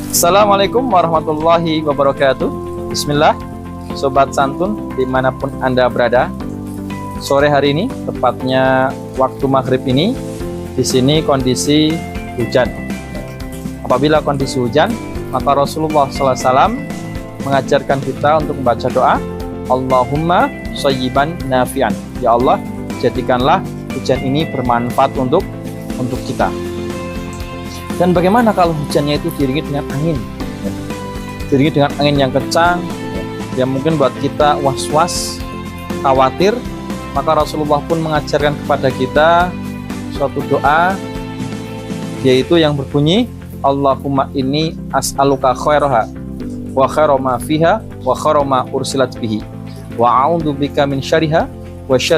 Assalamualaikum warahmatullahi wabarakatuh. Bismillah, Sobat Santun dimanapun Anda berada. Sore hari ini, tepatnya waktu maghrib ini, di sini kondisi hujan. Apabila kondisi hujan, maka Rasulullah SAW mengajarkan kita untuk membaca doa, Allahumma shayyiban nafi'an. Ya Allah, jadikanlah hujan ini bermanfaat untuk kita. Dan bagaimana kalau hujannya itu diiringi dengan angin? Diiringi dengan angin yang kencang, yang mungkin buat kita was-was, khawatir. Maka Rasulullah pun mengajarkan kepada kita suatu doa, yaitu yang berbunyi, Allahumma inni as'aluka khairaha wa khaira ma fiha wa khaira ma ursilat bihi wa a'udzubika min syarriha wa syarri